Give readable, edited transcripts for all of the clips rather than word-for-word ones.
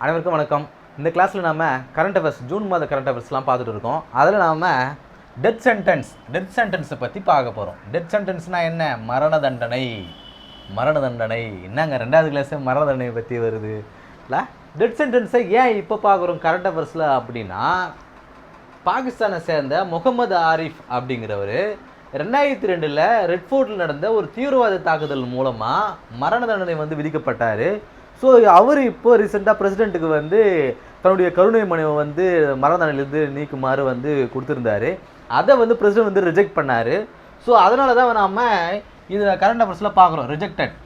அனைவருக்கும் வணக்கம். இந்த கிளாஸில் நாம் கரண்ட் அஃபேர்ஸ் ஜூன் மாத கரண்ட் அஃபேர்ஸ்லாம் பார்த்துட்டு இருக்கோம். அதில் நாம் டெத் சென்டென்ஸை பற்றி பார்க்க போகிறோம். டெத் சென்டென்ஸ்னால் என்ன? மரண தண்டனை. என்னங்க 2வது கிளாஸே மரண தண்டனை பற்றி வருது இல்லை? டெத் சென்டென்ஸை ஏன் இப்போ பார்க்குறோம் கரண்ட் அஃபேர்ஸில் அப்படின்னா, பாகிஸ்தானை சேர்ந்த முகமது ஆரிஃப் அப்படிங்கிறவர் 2002 ரெட் ஃபோர்ட்டில் நடந்த ஒரு தீவிரவாத தாக்குதல் மூலமாக மரண தண்டனை விதிக்கப்பட்டார். ஸோ அவர் இப்போ ரீசெண்டாக பிரசிடெண்ட்டுக்கு தன்னுடைய கருணை மனுவை மரண தண்டனையிலேருந்து நீக்குமாறு கொடுத்துருந்தாரு. அதை பிரசிடெண்ட் ரிஜெக்ட் பண்ணார். ஸோ அதனால தான் நாம் இது கரண்ட் அஃபேர்ஸில் பார்க்குறோம். ரிஜெக்டட்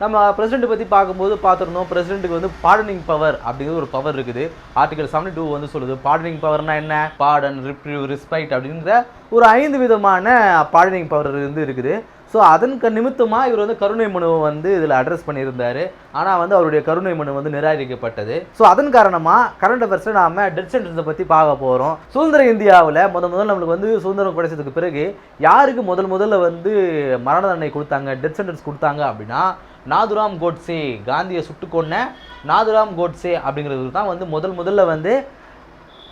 நம்ம பிரசிடெண்ட் பற்றி பார்க்கும்போது பார்த்துருந்தோம். பிரசிடெண்ட்டுக்கு பார்டனிங் பவர் அப்படிங்கிற ஒரு பவர் இருக்குது. ஆர்டிகல் 72 சொல்லுது. பார்டனிங் பவர்னா என்ன? பார்டன், ரிப்ரீவ், ரெஸ்பைட் அப்படிங்கிற ஒரு 5 விதமான பார்டனிங் பவர் இருக்குது. ஸோ அதற்கு நிமித்தமாக இவர் கருணை மனுவை இதில் அட்ரஸ் பண்ணியிருந்தார். ஆனால் அவருடைய கருணை மனு நிராகரிக்கப்பட்டது. ஸோ அதன் காரணமாக கரண்ட் அஃபேர்ஸில் நாம் டெத் சென்டென்ஸை பற்றி பார்க்க போகிறோம். சுதந்திர இந்தியாவில் முதல் நம்மளுக்கு சுதந்திரம் கிடைச்சதுக்கு பிறகு யாருக்கு முதல்ல மரண தண்டனை கொடுத்தாங்க, டெத் சென்டென்ஸ் கொடுத்தாங்க அப்படின்னா, நாதுராம் கோட்ஸே, காந்தியை சுட்டு கொன்ன நாதுராம் கோட்ஸே அப்படிங்கிறது தான் முதல்ல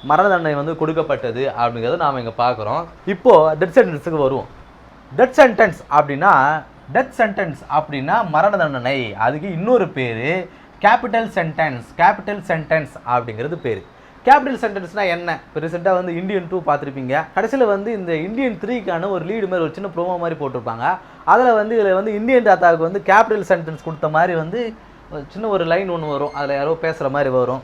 மரண தண்டனை கொடுக்கப்பட்டது அப்படிங்கிறத நாம் இங்கே பார்க்குறோம். இப்போது டெத் சென்டென்ஸுக்கு வருவோம். டெத் சென்டென்ஸ் அப்படின்னா மரண தண்டனை. அதுக்கு இன்னொரு பேர் கேபிட்டல் சென்டென்ஸ் அப்படிங்கிறது பேர். கேபிட்டல் சென்டென்ஸ்னால் என்ன? இப்போ ரீசெண்டாக இந்தியன் 2 பார்த்துருப்பீங்க. கடைசியில் இந்த இந்தியன் 3க்கான ஒரு லீடு மாதிரி ஒரு சின்ன ப்ரோமோ மாதிரி போட்டிருப்பாங்க. அதில் இதில் இந்தியன் தாத்தாவுக்கு கேபிட்டல் சென்டென்ஸ் கொடுத்த மாதிரி சின்ன ஒரு லைன் ஒன்று வரும். அதில் யாரோ பேசுகிற மாதிரி வரும்,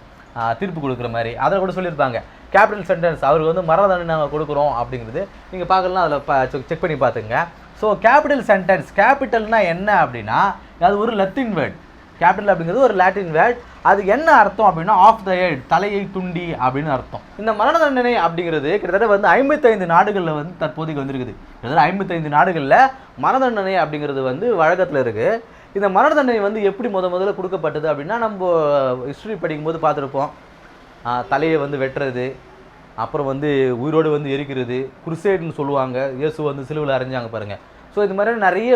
தீர்ப்பு கொடுக்குற மாதிரி. அதில் கூட சொல்லியிருப்பாங்க கேபிட்டல் சென்டென்ஸ் அவருக்கு மரண தண்டனை நாங்கள் கொடுக்குறோம் அப்படிங்கிறது. நீங்கள் பார்க்கலாம், அதில் செக் பண்ணி பார்த்துங்க. ஸோ கேபிட்டல் சென்டென்ஸ், கேபிட்டல்னா என்ன அப்படின்னா, அது ஒரு லத்தீன் வேர்ட். கேபிட்டல் அப்படிங்கிறது ஒரு லாட்டின் வேர்ட். அது என்ன அர்த்தம் அப்படின்னா, ஆஃப் த ஹெட், தலையை துண்டி அப்படின்னு அர்த்தம். இந்த மரண தண்டனை அப்படிங்கிறது கிட்டத்தட்ட 55 நாடுகளில் தற்போதைக்கு வந்திருக்குது. கிட்டத்தட்ட 55 நாடுகளில் மரண தண்டனை அப்படிங்கிறது வழக்கத்தில் இருக்குது. இந்த மரண தண்டனை எப்படி முதல்ல கொடுக்கப்பட்டது அப்படின்னா, நம்ம ஹிஸ்ட்ரி படிக்கும்போது பார்த்துருப்போம். தலையை வெட்டுறது, அப்புறம் உயிரோடு எரிக்கிறது, குருசேடுன்னு சொல்லுவாங்க. இயேசு சிலுவையில் அரைஞ்சாங்க பாருங்கள். ஸோ இது மாதிரி நிறைய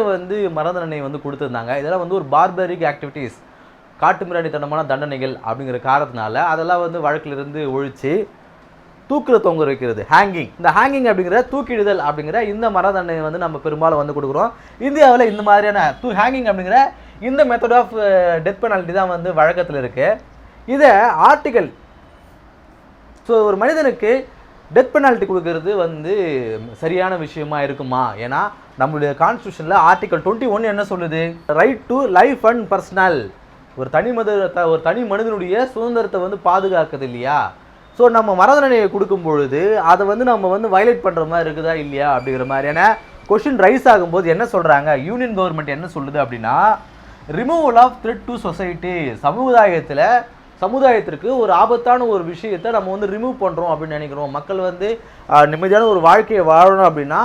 மரண தண்டனை கொடுத்துருந்தாங்க. இதெல்லாம் ஒரு பார்பரிக் ஆக்டிவிட்டீஸ், காட்டு மிராண்டித்தனமான தண்டனைகள் அப்படிங்கிற காரணத்தினால அதெல்லாம் வழக்கிலிருந்து ஒழித்து தூக்கில் தொங்க வைக்கிறது, ஹேங்கிங். இந்த ஹேங்கிங் அப்படிங்கிற தூக்கிடுதல் அப்படிங்கிற இந்த மரண தண்டனை நம்ம பெரும்பாலும் கொடுக்குறோம். இந்தியாவில் இந்த மாதிரியான ஹேங்கிங் அப்படிங்கிற இந்த மெத்தட் ஆஃப் டெத் பெனால்ட்டி தான் வழக்கத்தில் இருக்குது. இதை ஆர்டிகல், ஸோ ஒரு மனிதனுக்கு டெத் பெனால்ட்டி கொடுக்கறது சரியான விஷயமா இருக்குமா? ஏன்னா நம்மளுடைய கான்ஸ்டியூஷனில் ஆர்டிகல் 21 என்ன சொல்லுது? Right to life and personal. ஒரு தனி மனிதனுடைய சுதந்திரத்தை பாதுகாக்குது இல்லையா? ஸோ நம்ம மரண தண்டனையை கொடுக்கும் பொழுது அதை நம்ம வயலேட் பண்ணுற மாதிரி இருக்குதா இல்லையா அப்படிங்கிற மாதிரியான கொஷின் ரைஸ் ஆகும்போது என்ன சொல்கிறாங்க, யூனியன் கவர்மெண்ட் என்ன சொல்லுது அப்படின்னா, removal of threat to society. சமுதாயத்திற்கு ஒரு ஆபத்தான ஒரு விஷயத்தை நம்ம ரிமூவ் பண்ணுறோம் அப்படின்னு நினைக்கிறோம். மக்கள் நிம்மதியான ஒரு வாழ்க்கையை வாழணும் அப்படின்னா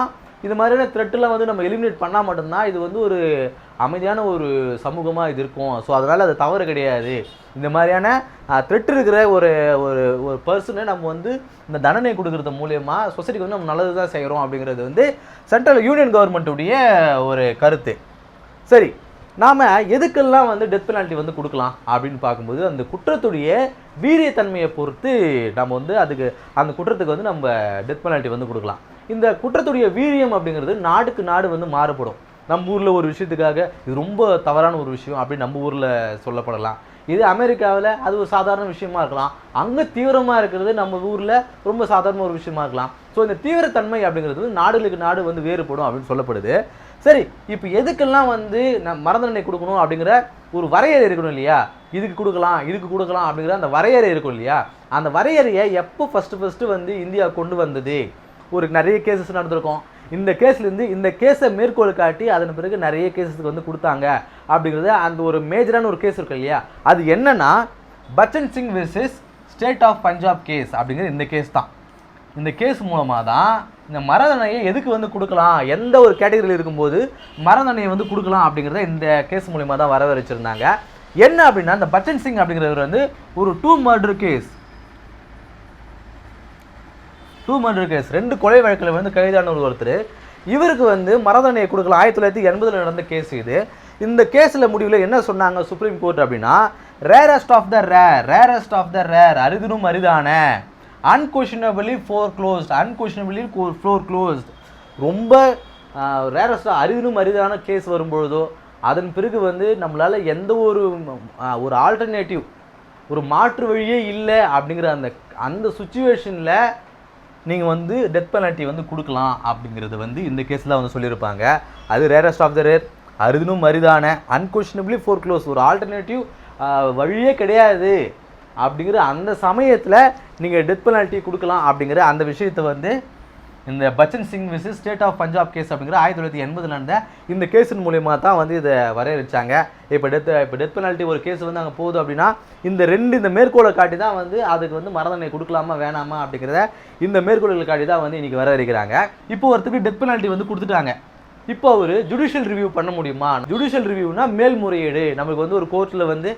இது மாதிரியான த்ரெட்டெல்லாம் நம்ம எலிமினேட் பண்ணால் மட்டும்தான் இது ஒரு அமைதியான ஒரு சமூகமாக இது இருக்கும். ஸோ அதனால் அது தவறு கிடையாது. இந்த மாதிரியான த்ரெட் இருக்கிற ஒரு ஒரு பர்சனை நம்ம இந்த தண்டனை கொடுக்கறது மூலயமா சொசைட்டிக்கு நம்ம நல்லது தான் செய்கிறோம் அப்படிங்கிறது சென்ட்ரல் யூனியன் கவர்மெண்ட்டுடைய ஒரு கருத்து. சரி, நாம் எதுக்கெல்லாம் டெத் பெனால்ட்டி கொடுக்கலாம் அப்படின்னு பார்க்கும்போது, அந்த குற்றத்துடைய வீரியத்தன்மையை பொறுத்து நம்ம அதுக்கு அந்த குற்றத்துக்கு நம்ம டெத் பெனால்ட்டி கொடுக்கலாம். இந்த குற்றத்துடைய வீரியம் அப்படிங்கிறது நாடுக்கு நாடு மாறுபடும். நம்ம ஊரில் ஒரு விஷயத்துக்காக இது ரொம்ப தவறான ஒரு விஷயம் அப்படின்னு நம்ம ஊரில் சொல்லப்படலாம். இது அமெரிக்காவில் அது ஒரு சாதாரண விஷயமா இருக்கலாம். அங்கே தீவிரமாக இருக்கிறது நம்ம ஊரில் ரொம்ப சாதாரண ஒரு விஷயமா இருக்கலாம். ஸோ இந்த தீவிரத்தன்மை அப்படிங்கிறது நாடுகளுக்கு நாடு வேறுபடும் அப்படின்னு சொல்லப்படுது. சரி, இப்போ எதுக்கெல்லாம் மரண தண்டனை கொடுக்கணும் அப்படிங்கிற ஒரு வரையறை இருக்கணும் இல்லையா? இதுக்கு கொடுக்கலாம் அப்படிங்கிற அந்த வரையறை இருக்கும் இல்லையா? அந்த வரையறையை எப்போ ஃபஸ்ட்டு இந்தியா கொண்டு வந்தது? ஒரு நிறைய கேசஸ் நடந்திருக்கும். இந்த கேஸ்லேருந்து இந்த கேஸை மேற்கோள் காட்டி அதன் பிறகு நிறைய கேஸஸுக்கு கொடுத்தாங்க அப்படிங்கிறது அந்த ஒரு மேஜரான ஒரு கேஸ் இருக்கு இல்லையா? அது என்னன்னா, Bachan Singh versus State of Punjab case அப்படிங்கிற இந்த கேஸ் தான். இந்த கேஸ் மூலமாக தான் இந்த மரண தண்டனையை எதுக்கு கொடுக்கலாம், எந்த ஒரு கேட்டகரியில் இருக்கும்போது மரண தண்டனையை கொடுக்கலாம் அப்படிங்கிறத இந்த கேஸ் மூலமாக தான் வரவழைச்சிருந்தாங்க. என்ன அப்படின்னா, இந்த பச்சன் சிங் அப்படிங்கிறவர் ஒரு 2 மர்டர் கேஸ், 2 கொலை வழக்கில் கைதான ஒருத்தர். இவருக்கு மரண தண்டனையை கொடுக்கலாம். 1980 நடந்த கேஸ் இது. இந்த கேஸில் முடிவில் என்ன சொன்னாங்க சுப்ரீம் கோர்ட் அப்படின்னா, ரேரஸ்ட் ஆஃப் த ரேர், அரிதினும் அரிதான, அன்கொஷனபிளி ஃபோர்க்ளோஸ்ட், ரொம்ப ரேரஸ்டாக அரிதினும் அரிதான கேஸ் வரும்பொழுதோ அதன் பிறகு வந்து நம்மளால் எந்த ஒரு ஆல்டர்னேட்டிவ் ஒரு மாற்று வழியே இல்லை அப்படிங்கிற அந்த சுச்சுவேஷனில் நீங்கள் வந்து டெத் பெனல்ட்டி வந்து கொடுக்கலாம் அப்படிங்கிறது வந்து இந்த கேஸில் வந்து சொல்லியிருப்பாங்க. அது ரேரஸ்ட் ஆஃப் த ரேர், அரிதினும் அரிதான, அன்கொஷனபிளி ஃபோர்க்ளோஸ், ஒரு ஆல்டர்னேட்டிவ் வழியே கிடையாது அப்படிங்கிற அந்த சமயத்தில் நீங்கள் டெத் பெனல்ட்டி கொடுக்கலாம் அப்படிங்கிற அந்த விஷயத்தை வந்து இந்த Bachan Singh versus State of Punjab case அப்படிங்கிற 1980 நடந்த இந்த கேஸின் மூலயமா தான் வந்து இதை வரையறுச்சாங்க. இப்போ டெத் பெனல்ட்டி ஒரு கேஸ் வந்து அங்கே போகுது அப்படின்னா இந்த மேற்கோளை காட்டி தான் வந்து அதுக்கு வந்து மரணதண்டனை கொடுக்கலாமா வேணாமா அப்படிங்கிறத இந்த மேற்கோள்களை காட்டி தான் வந்து இன்றைக்கி வரையறுக்கிறாங்க. இப்போ ஒருத்தருக்கு டெத் பெனல்ட்டி வந்து கொடுத்துட்டாங்க. இப்போ அவர் ஜுடிஷியல் ரிவ்யூ பண்ண முடியுமா? ஜுடிஷியல் ரிவ்யூனா மேல்முறையீடு. நம்மளுக்கு வந்து ஒரு கோர்ட்டில் வந்து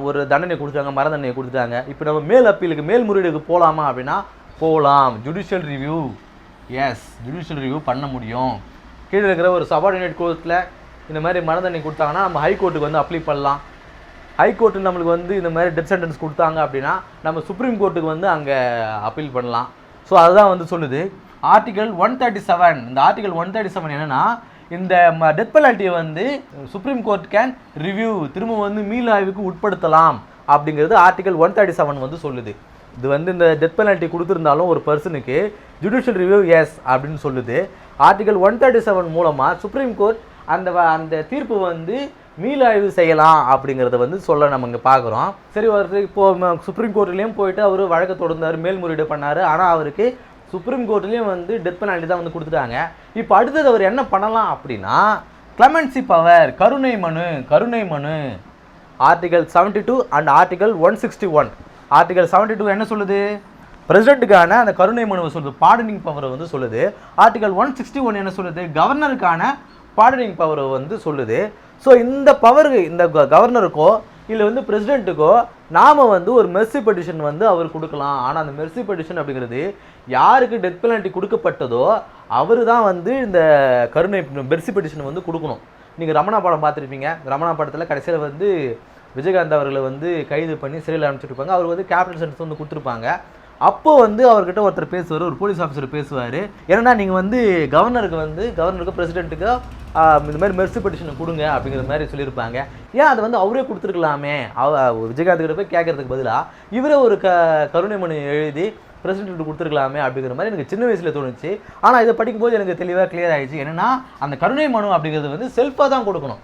ஒரு தண்டனை கொடுத்தாங்க, மரண தண்டனை கொடுத்துட்டாங்க. இப்போ நம்ம மேல் அப்பீலுக்கு மேல்முறையீடுக்கு போகலாமா அப்படின்னா போகலாம். ஜுடிஷியல் ரிவ்யூ பண்ண முடியும். கீழே இருக்கிற ஒரு சபார்டினேட் கோர்ட்டில் இந்த மாதிரி மரண தண்டனை கொடுத்தாங்கன்னா நம்ம ஹைகோர்ட்டுக்கு வந்து அப்ளை பண்ணலாம். ஹைகோர்ட்டு நம்மளுக்கு வந்து இந்த மாதிரி டெத் சென்டென்ஸ் கொடுத்தாங்க அப்படின்னா நம்ம சுப்ரீம் கோர்ட்டுக்கு வந்து அங்கே அப்பீல் பண்ணலாம். ஸோ அதுதான் வந்து சொல்லுது ஆர்டிகல் 137. இந்த ஆர்டிகல் 137 என்னென்னா, இந்த டெத் பெனல்ட்டியை வந்து சுப்ரீம் கோர்ட் கேன் ரிவ்யூ, திரும்ப வந்து மீள் ஆய்வுக்கு உட்படுத்தலாம் அப்படிங்கிறது ஆர்டிகல் 137 வந்து சொல்லுது. இது வந்து இந்த டெத் பெனல்ட்டி கொடுத்துருந்தாலும் ஒரு பர்சனுக்கு ஜுடிஷியல் ரிவ்யூ எஸ் அப்படின்னு சொல்லுது. ஆர்டிகல் 137 மூலமாக சுப்ரீம் கோர்ட் அந்த தீர்ப்பு வந்து மீளாய்வு செய்யலாம் அப்படிங்கிறத வந்து சொல்ல நம்ம இங்கே பார்க்குறோம். சரி, ஒருத்தர் இப்போது சுப்ரீம் கோர்ட்லேயும் போயிட்டு அவர் வழக்கு தொடர்ந்தார், மேல்முறையீடு பண்ணார். ஆனால் அவருக்கு சுப்ரீம் கோர்ட்லேயும் வந்து டெத் பெனல்ட்டி தான் வந்து கொடுத்துட்டாங்க. இப்போ அடுத்தது அவர் என்ன பண்ணலாம் அப்படின்னா, கிளெமென்சி பவர், கருணை மனு ஆர்டிகல் 72 அண்ட் ஆர்டிகல் 161. ஆர்டிகல் 72 என்ன சொல்லுது? பிரசிடென்ட்டுக்கான அந்த கருணை மனுவை சொல்லுது, பார்டனிங் பவரை வந்து சொல்லுது. ஆர்டிகல் 161 என்ன சொல்லுது? கவர்னருக்கான பார்டனிங் பவரை வந்து சொல்லுது. ஸோ இந்த பவருக்கு, இந்த கவர்னருக்கோ இல்லை வந்து பிரசிடென்ட்டுக்கோ நாம் வந்து ஒரு மெர்சி பெட்டிஷன் வந்து அவர் கொடுக்கலாம். ஆனால் அந்த மெர்சி பெட்டிஷன் அப்படிங்கிறது யாருக்கு டெத் பெனல்ட்டி கொடுக்கப்பட்டதோ அவர் தான் வந்து இந்த கருணை மெர்சி பெட்டிஷன் வந்து கொடுக்கணும். நீங்கள் ரமணா படம் பார்த்துருப்பீங்க. ரமணா படத்தில் கடைசியில் வந்து விஜயகாந்த் அவர்களை வந்து கைது பண்ணி சிறையில் அனுப்பிச்சிருப்பாங்க. அவர் வந்து கேபிட்டல் சென்டென்ஸ் வந்து கொடுத்துருப்பாங்க. அப்போ வந்து அவர்கிட்ட ஒருத்தர் பேசுவார், ஒரு போலீஸ் ஆஃபீஸர் பேசுவார். ஏன்னா நீங்கள் வந்து கவர்னருக்கு பிரசிடென்ட்டுக்கு இந்த மாதிரி மெர்சி பெட்டிஷனை கொடுங்க அப்படிங்கிற மாதிரி சொல்லியிருப்பாங்க. ஏன் அதை வந்து அவரே கொடுத்துருக்கலாமே? விஜயகாந்த் கிட்ட போய் கேட்கறதுக்கு பதிலாக இவரே ஒரு கருணை மனு எழுதி பிரசிடென்ட் கொடுத்துருக்கலாமே அப்படிங்கிற மாதிரி எனக்கு சின்ன வயசில் தோணுச்சு. ஆனால் இதை படிக்கும்போது எனக்கு தெளிவாக கிளியர் ஆகிடுச்சு. என்னென்னா, அந்த கருணை மனு அப்படிங்கிறது வந்து செல்ஃபாக தான் கொடுக்கணும்,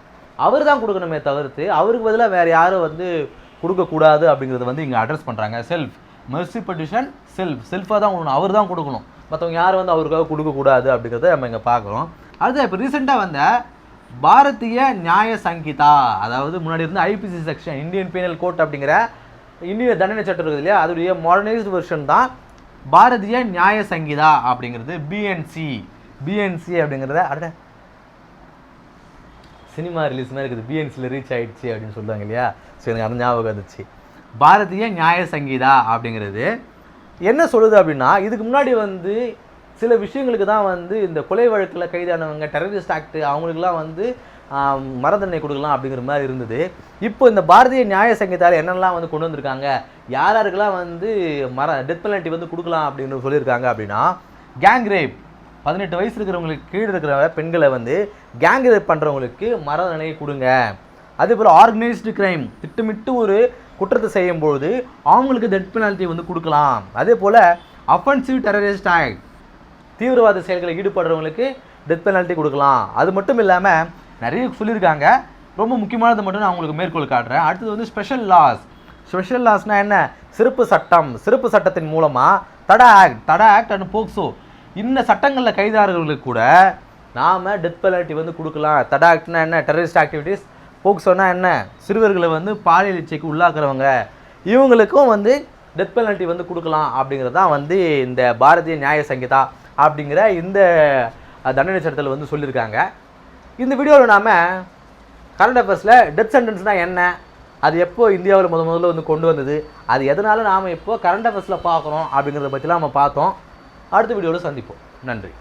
அவர் தான் கொடுக்கணுமே தவிர்த்து அவருக்கு பதிலாக வேறு யாரும் வந்து கொடுக்கக்கூடாது அப்படிங்கிறத வந்து இங்கே அட்ரஸ் பண்ணுறாங்க. மெர்சி பெட்டிஷன் செல்ஃபாக தான் கொடுக்கணும், அவர் தான் கொடுக்கணும், மற்றவங்க யாரும் வந்து அவருக்காக கொடுக்கக்கூடாது அப்படிங்கிறத நம்ம இங்கே பார்க்குறோம். அதுதான் இப்போ ரீசெண்டாக வந்த பாரதிய நியாய சங்கீதா, அதாவது முன்னாடி இருந்து IPC section, Indian penal code அப்படிங்கிற இந்திய தண்டனை சட்டம் இருக்குது இல்லையா, அதோடைய மாடர்னைஸ்டு வெர்ஷன் தான் பாரதிய நியாய சங்கீதா அப்படிங்கிறது. பிஎன்சி அப்படிங்கிறத சினிமா ரிலீஸ் மாதிரி இருக்குது, பிஎன்சியில் ரீச் ஆகிடுச்சு அப்படின்னு சொல்லுவாங்க இல்லையா. ஸோ எனக்கு அந்த ஞாபகம் வந்துச்சு. பாரதிய நியாய சங்கீதா அப்படிங்கிறது என்ன சொல்லுது அப்படின்னா, இதுக்கு முன்னாடி வந்து சில விஷயங்களுக்கு தான் வந்து இந்த கொலை வழக்கில் கைதானவங்க, டெரரிஸ்ட் ஆக்ட், அவங்களுக்குலாம் வந்து மரண தண்டனை கொடுக்கலாம் அப்படிங்கிற மாதிரி இருந்தது. இப்போ இந்த பாரதிய நியாய சங்கீதாவில் என்னெல்லாம் வந்து கொண்டு வந்திருக்காங்க, யாருக்கெல்லாம் வந்து டெத் பெனல்ட்டி வந்து கொடுக்கலாம் அப்படின்னு சொல்லியிருக்காங்க அப்படின்னா, கேங் ரேப், 18 வயசு இருக்கிறவங்களுக்கு கீழே இருக்கிற பெண்களை வந்து கேங் ரேப் பண்ணுறவங்களுக்கு மரண தண்டனை கொடுங்க. அதே போல் ஆர்கனைஸ்டு கிரைம், திட்டமிட்டு ஒரு குற்றத்தை செய்யும்போது அவங்களுக்கு டெத் பெனல்ட்டி வந்து கொடுக்கலாம். அதே போல் அஃபென்சிவ் டெரரிஸ்ட் ஆக்ட், தீவிரவாத செயல்களில் ஈடுபடுறவங்களுக்கு டெத் பெனல்ட்டி கொடுக்கலாம். அது மட்டும் இல்லாமல் நிறைய சொல்லியிருக்காங்க. ரொம்ப முக்கியமானது மட்டும் நான் உங்களுக்கு மேற்கோள் காட்டுறேன். அடுத்தது வந்து ஸ்பெஷல் லாஸ்னால் என்ன? சிறப்பு சட்டத்தின் மூலமாக தடா ஆக்ட் அண்ட் போக்சோ, இந்த சட்டங்களில் கைதாரர்களுக்கு கூட நாம் டெத் பெனல்ட்டி வந்து கொடுக்கலாம். தடா ஆக்ட்னா என்ன? Terrorist activities. போக்சோனா என்ன? சிறுவர்களை வந்து பாலியல் இச்சைக்கு உள்ளாக்குறவங்க, இவங்களுக்கும் வந்து டெத் பெனல்ட்டி வந்து கொடுக்கலாம் அப்படிங்கிறது தான் வந்து இந்த பாரதிய நியாய சங்கீதா அப்படிங்கிற இந்த தண்டனை சட்டத்தில் வந்து சொல்லியிருக்காங்க. இந்த வீடியோவில் நாம் கரண்ட் அஃபேர்ஸில் டெத் சென்டென்ஸ்னால் என்ன, அது எப்போ இந்தியாவில் முதல்ல வந்து கொண்டு வந்தது, அது எதனால் நாம் இப்போ கரண்ட் அஃபேர்ஸில் பார்க்குறோம் அப்படிங்கிறத பற்றிலாம் நம்ம பார்த்தோம். அடுத்த வீடியோவில் சந்திப்போம். நன்றி.